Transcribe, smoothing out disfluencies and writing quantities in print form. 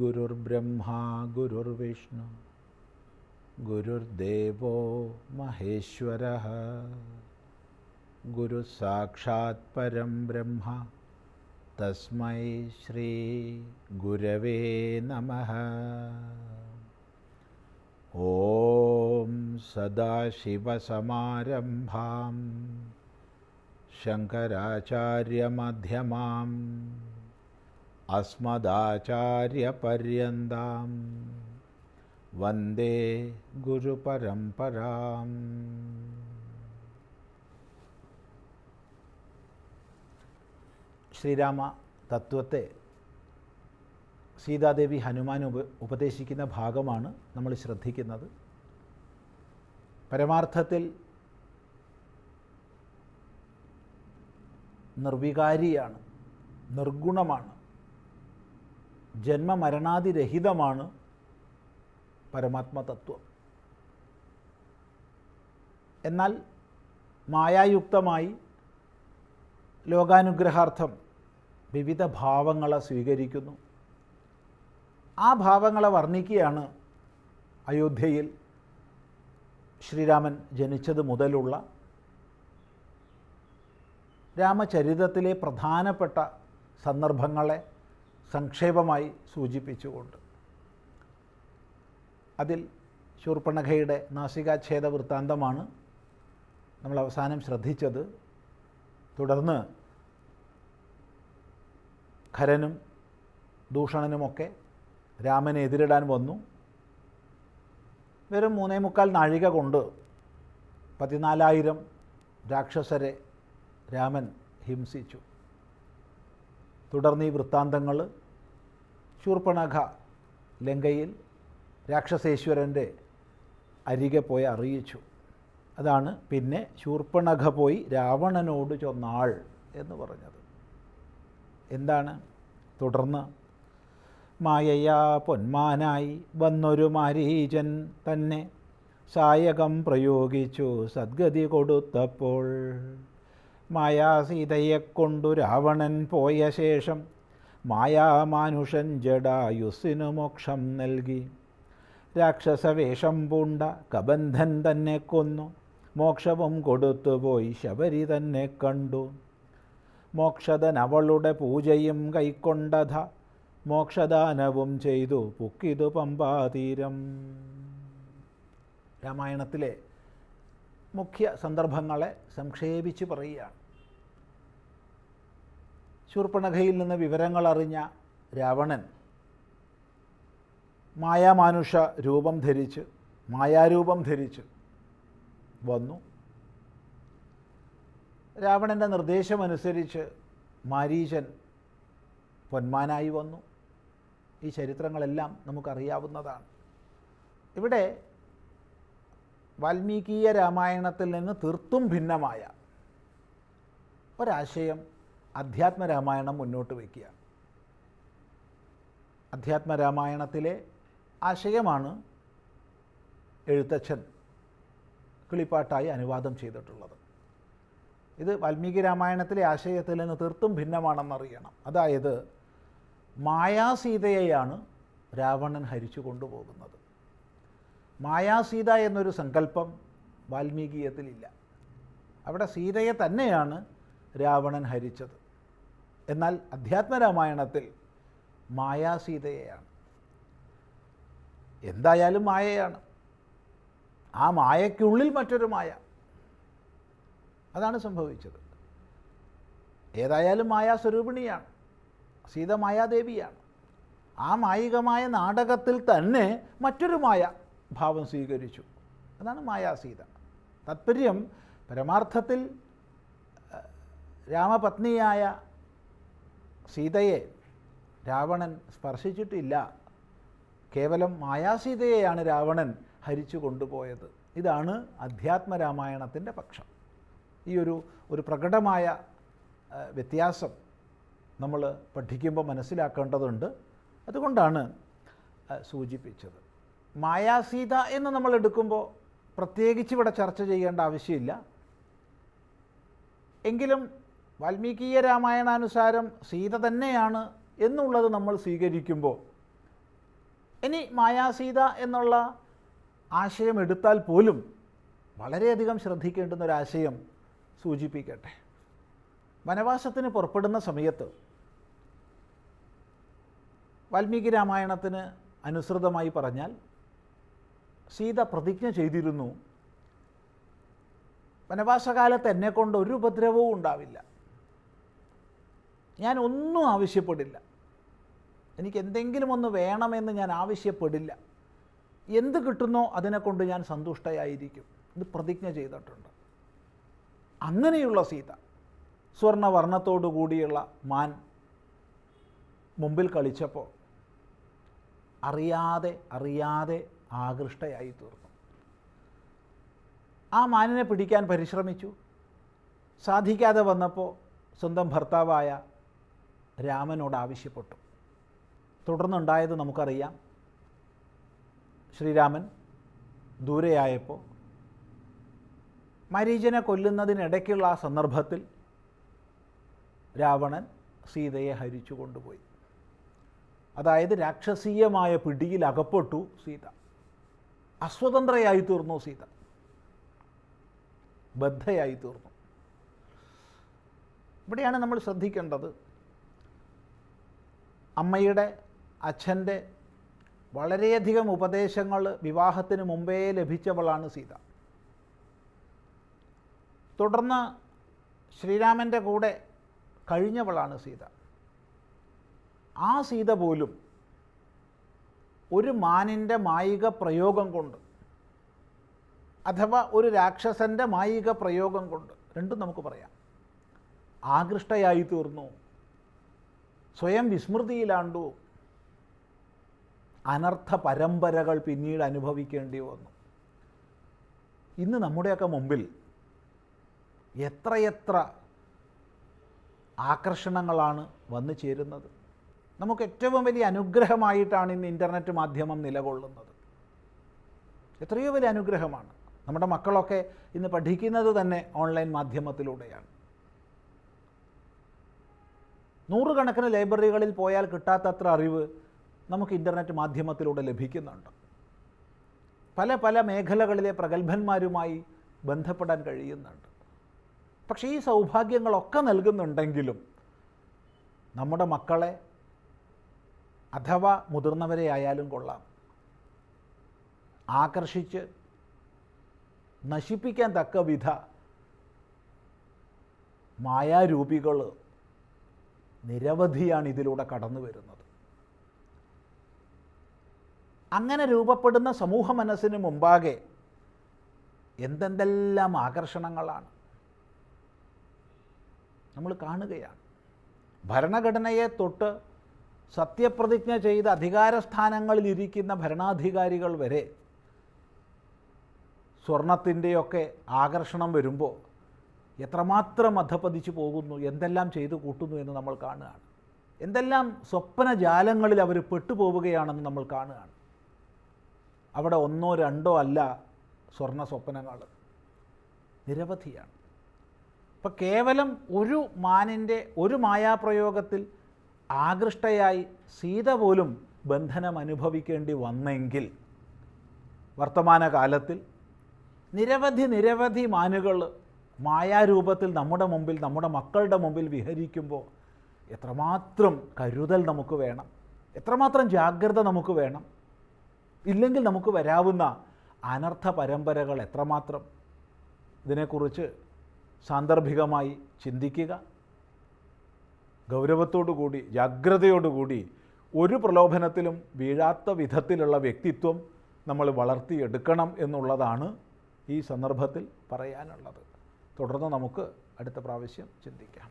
ഗുരുർബ്രഹ്മാ ഗുരുർവിഷ്ണു ഗുരുർദേവോ മഹേശ്വരഃ ഗുരു സാക്ഷാത് പരം ബ്രഹ്മ തസ്മൈ ശ്രീ ഗുരവേ നമഃ. ഓം സദാശിവസമാരംഭാം ശങ്കരാചാര്യമധ്യമാം അസ്മദാചാര്യപര്യന്താം വന്ദേ ഗുരുപരമ്പരാം. ശ്രീരാമ തത്വത്തെ സീതാദേവി ഹനുമാൻ ഉപദേശിക്കുന്ന ഭാഗമാണ് നമ്മൾ ശ്രദ്ധിക്കുന്നത്. പരമാർത്ഥത്തിൽ നിർവികാരിയാണ്, നിർഗുണമാണ്, ജന്മമരണാദിരഹിതമാണ് പരമാത്മതത്വം. എന്നാൽ മായായുക്തമായി ലോകാനുഗ്രഹാർത്ഥം വിവിധ ഭാവങ്ങളെ സ്വീകരിക്കുന്നു. ആ ഭാവങ്ങളെ വർണ്ണിക്കുകയാണ് അയോധ്യയിൽ ശ്രീരാമൻ ജനിച്ചത് മുതലുള്ള രാമചരിതത്തിലെ പ്രധാനപ്പെട്ട സന്ദർഭങ്ങളെ സംക്ഷേപമായി സൂചിപ്പിച്ചുകൊണ്ട്. അതിൽ ശൂർപ്പണഖയുടെ നാസികാച്ഛേദ വൃത്താന്തമാണ് നമ്മൾ അവസാനം ശ്രദ്ധിച്ചത്. തുടർന്ന് ഖരനും ദൂഷണനുമൊക്കെ രാമനെ എതിരിടാൻ വന്നു. വെറും 3.25 നാഴിക കൊണ്ട് 14,000 രാക്ഷസരെ രാമൻ ഹിംസിച്ചു. തുടർന്ന് ഈ വൃത്താന്തങ്ങൾ ശൂർപ്പണഖ ലങ്കയിൽ രാക്ഷസേശ്വരൻ്റെ അരികെ പോയി അറിയിച്ചു. അതാണ് പിന്നെ ശൂർപ്പണഖ പോയി രാവണനോട് ചൊന്നാൾ എന്ന് പറഞ്ഞത്. എന്താണ്? തുടർന്ന് മായയാ പൊന്മാനായി വന്നൊരു മാരീചൻ തന്നെ സായകം പ്രയോഗിച്ചു സദ്ഗതി കൊടുത്തപ്പോൾ മായാസീതയെക്കൊണ്ടു രാവണൻ പോയ ശേഷം മായാമാനുഷൻ ജടായുസ്സിനു മോക്ഷം നൽകി. രാക്ഷസവേഷം പൂണ്ട കബന്ധൻ തന്നെ കൊന്നു മോക്ഷവും കൊടുത്തുപോയി ശബരി തന്നെ കണ്ടു. മോക്ഷദൻ അവളുടെ പൂജയും കൈക്കൊണ്ടധ മോക്ഷദാനവും ചെയ്തു പുക്കിതു പമ്പാതീരം. രാമായണത്തിലെ മുഖ്യ സന്ദർഭങ്ങളെ സംക്ഷേപിച്ച് പറയുകയാണ്. ശൂർപ്പണഖയിൽ നിന്ന് വിവരങ്ങൾ അറിഞ്ഞ രാവണൻ മായാമാനുഷ രൂപം ധരിച്ച്, മായാരൂപം ധരിച്ച് വന്നു. രാവണൻ്റെ നിർദ്ദേശമനുസരിച്ച് മാരീചൻ പൊന്മാനായി വന്നു. ഈ ചരിത്രങ്ങളെല്ലാം നമുക്കറിയാവുന്നതാണ്. ഇവിടെ വാൽമീകീയ രാമായണത്തിൽ നിന്ന് തീർത്തും ഭിന്നമായ ഒരാശയം അധ്യാത്മരാമായണം മുന്നോട്ട് വയ്ക്കുക. അധ്യാത്മരാമായണത്തിലെ ആശയമാണ് എഴുത്തച്ഛൻ കിളിപ്പാട്ടായി അനുവാദം ചെയ്തിട്ടുള്ളത്. ഇത് വാൽമീകി രാമായണത്തിലെ ആശയത്തിൽ നിന്ന് തീർത്തും ഭിന്നമാണെന്നറിയണം. അതായത് മായാസീതയെയാണ് രാവണൻ ഹരിച്ചു കൊണ്ടുപോകുന്നത്. മായാസീത എന്നൊരു സങ്കല്പം വാൽമീകീയത്തിലില്ല. അവിടെ സീതയെ തന്നെയാണ് രാവണൻ ഹരിച്ചത്. എന്നാൽ അധ്യാത്മരാമായണത്തിൽ മായാസീതയെയാണ്. എന്തായാലും മായയാണ്. ആ മായയ്ക്കുള്ളിൽ മറ്റൊരു മായ. അതാണ് സംഭവിച്ചത്. ഏതായാലും മായാസ്വരൂപിണിയാണ്. സീത മായാദേവിയാണ്. ആ മായികമായ നാടകത്തിൽ തന്നെ മറ്റൊരു മായ ഭാവം സ്വീകരിച്ചു. അതാണ് മായാസീത. താത്പര്യം പരമാർത്ഥത്തിൽ രാമപത്നിയായ സീതയെ രാവണൻ സ്പർശിച്ചിട്ടില്ല. കേവലം മായാസീതയെയാണ് രാവണൻ ഹരിച്ചു കൊണ്ടുപോയത്. ഇതാണ് അധ്യാത്മരാമായണത്തിൻ്റെ പക്ഷം. ഈ ഒരു പ്രകടമായ വ്യത്യാസം നമ്മൾ പഠിക്കുമ്പോൾ മനസ്സിലാക്കേണ്ടതുണ്ട്. അതുകൊണ്ടാണ് സൂചിപ്പിച്ചത്. മായാസീത എന്ന് നമ്മൾ എടുക്കുമ്പോൾ പ്രത്യേകിച്ച് ഇവിടെ ചർച്ച ചെയ്യേണ്ട ആവശ്യമില്ല. എങ്കിലും വാൽമീകീയ രാമായണാനുസാരം സീത തന്നെയാണ് എന്നുള്ളത് നമ്മൾ സ്വീകരിക്കുമ്പോൾ, ഇനി മായാസീത എന്നുള്ള ആശയം എടുത്താൽ പോലും വളരെയധികം ശ്രദ്ധിക്കേണ്ടുന്ന ഒരാശയം സൂചിപ്പിക്കട്ടെ. വനവാസത്തിന് പുറപ്പെടുന്ന സമയത്ത് വാൽമീകി രാമായണത്തിന് അനുസൃതമായി പറഞ്ഞാൽ സീത പ്രതിജ്ഞ ചെയ്തിരുന്നു, വനവാസകാലത്ത് എന്നെക്കൊണ്ട് ഒരു ഉപദ്രവവും ഉണ്ടാവില്ല, ഞാൻ ഒന്നും ആവശ്യപ്പെടില്ല, എനിക്ക് എന്തെങ്കിലും ഒന്ന് വേണമെന്ന് ഞാൻ ആവശ്യപ്പെടില്ല, എന്ത് കിട്ടുന്നോ അതിനെക്കൊണ്ട് ഞാൻ സന്തുഷ്ടയായിരിക്കും. ഇത് പ്രതിജ്ഞ ചെയ്തിട്ടുണ്ട്. അങ്ങനെയുള്ള സീത സ്വർണ്ണവർണ്ണത്തോടു കൂടിയുള്ള മാൻ മുമ്പിൽ കളിച്ചപ്പോൾ അറിയാതെ ആകൃഷ്ടയായി തീർന്നു. ആ മാനിനെ പിടിക്കാൻ പരിശ്രമിച്ചു. സാധിക്കാതെ വന്നപ്പോൾ സ്വന്തം ഭർത്താവായ രാമനോട് ആവശ്യപ്പെട്ടു. തുടർന്നുണ്ടായത് നമുക്കറിയാം. ശ്രീരാമൻ ദൂരെയായപ്പോൾ മരീചനെ കൊല്ലുന്നതിനിടയ്ക്കുള്ള ആ സന്ദർഭത്തിൽ രാവണൻ സീതയെ ഹരിച്ചു കൊണ്ടുപോയി. അതായത് രാക്ഷസീയമായ പിടിയിൽ അകപ്പെട്ടു സീത. അസ്വതന്ത്രയായി തീർന്നു സീത, ബദ്ധയായി തീർന്നു. ഇവിടെയാണ് നമ്മൾ ശ്രദ്ധിക്കേണ്ടത്. അമ്മയുടെ, അച്ഛൻ്റെ വളരെയധികം ഉപദേശങ്ങൾ വിവാഹത്തിന് മുമ്പേ ലഭിച്ചവളാണ് സീത. തുടർന്ന് ശ്രീരാമൻ്റെ കൂടെ കഴിഞ്ഞവളാണ് സീത. ആ സീത പോലും ഒരു മാനിൻ്റെ മായിക പ്രയോഗം കൊണ്ട്, അഥവാ ഒരു രാക്ഷസൻ്റെ മായിക പ്രയോഗം കൊണ്ട്, രണ്ടും നമുക്ക് പറയാം, ആകൃഷ്ടയായി തീർന്നു, സ്വയം വിസ്മൃതിയിലാണ്ടു, അനർത്ഥ പരമ്പരകൾ പിന്നീട് അനുഭവിക്കേണ്ടി വന്നു. ഇന്ന് നമ്മുടെയൊക്കെ മുമ്പിൽ എത്രയെത്ര ആകർഷണങ്ങളാണ് വന്നു ചേരുന്നത്. നമുക്ക് ഏറ്റവും വലിയ അനുഗ്രഹമായിട്ടാണ് ഇന്ന് ഇൻ്റർനെറ്റ് മാധ്യമം നിലകൊള്ളുന്നത്. എത്രയോ വലിയ അനുഗ്രഹമാണ്. നമ്മുടെ മക്കളൊക്കെ ഇന്ന് പഠിക്കുന്നത് തന്നെ ഓൺലൈൻ മാധ്യമത്തിലൂടെയാണ്. നൂറുകണക്കിന് ലൈബ്രറികളിൽ പോയാൽ കിട്ടാത്തത്ര അറിവ് നമുക്ക് ഇൻ്റർനെറ്റ് മാധ്യമത്തിലൂടെ ലഭിക്കുന്നുണ്ട്. പല മേഖലകളിലെ പ്രഗത്ഭന്മാരുമായി ബന്ധപ്പെടാൻ കഴിയുന്നുണ്ട്. പക്ഷേ ഈ സൗഭാഗ്യങ്ങളൊക്കെ നൽകുന്നുണ്ടെങ്കിലും നമ്മുടെ മക്കളെ, അഥവാ മുതിർന്നവരെ ആയാലും കൊള്ളാം, ആകർഷിച്ച് നശിപ്പിക്കാൻ തക്ക വിധ മായാരൂപികൾ നിരവധിയാണ് ഇതിലൂടെ കടന്നു വരുന്നത്. അങ്ങനെ രൂപപ്പെടുന്ന സമൂഹ മനസ്സിന് മുമ്പാകെ എന്തെല്ലാം ആകർഷണങ്ങളാണ് നമ്മൾ കാണുകയാണ്. ഭരണഘടനയെ തൊട്ട് സത്യപ്രതിജ്ഞ ചെയ്ത് അധികാരസ്ഥാനങ്ങളിലിരിക്കുന്ന ഭരണാധികാരികൾ വരെ സ്വർണത്തിൻ്റെയൊക്കെ ആകർഷണം വരുമ്പോൾ എത്രമാത്രം അധപ്പതിച്ചു പോകുന്നു, എന്തെല്ലാം ചെയ്തു കൂട്ടുന്നു എന്ന് നമ്മൾ കാണുകയാണ്. എന്തെല്ലാം സ്വപ്നജാലങ്ങളിൽ അവർ പെട്ടുപോവുകയാണെന്ന് നമ്മൾ കാണുകയാണ്. അവിടെ ഒന്നോ രണ്ടോ അല്ല സ്വർണ്ണ സ്വപ്നങ്ങൾ, നിരവധിയാണ്. ഇപ്പം കേവലം ഒരു മാനിൻ്റെ ഒരു മായാപ്രയോഗത്തിൽ ആകൃഷ്ടയായി സീത പോലും ബന്ധനം അനുഭവിക്കേണ്ടി വന്നെങ്കിൽ വർത്തമാനകാലത്തിൽ നിരവധി മാനുകൾ മായാരൂപത്തിൽ നമ്മുടെ മുമ്പിൽ, നമ്മുടെ മക്കളുടെ മുമ്പിൽ വിഹരിക്കുമ്പോൾ എത്രമാത്രം കരുതൽ നമുക്ക് വേണം, എത്രമാത്രം ജാഗ്രത നമുക്ക് വേണം. ഇല്ലെങ്കിൽ നമുക്ക് വരാവുന്ന അനർത്ഥ പരമ്പരകൾ എത്രമാത്രം. ഇതിനെക്കുറിച്ച് സാന്ദർഭികമായി ചിന്തിക്കുക. ഗൗരവത്തോടുകൂടി, ജാഗ്രതയോടുകൂടി, ഒരു പ്രലോഭനത്തിലും വീഴാത്ത വിധത്തിലുള്ള വ്യക്തിത്വം നമ്മൾ വളർത്തിയെടുക്കണം എന്നുള്ളതാണ് ഈ സന്ദർഭത്തിൽ പറയാനുള്ളത്. തുടർന്ന് നമുക്ക് അടുത്ത പ്രാവശ്യം ചിന്തിക്കാം.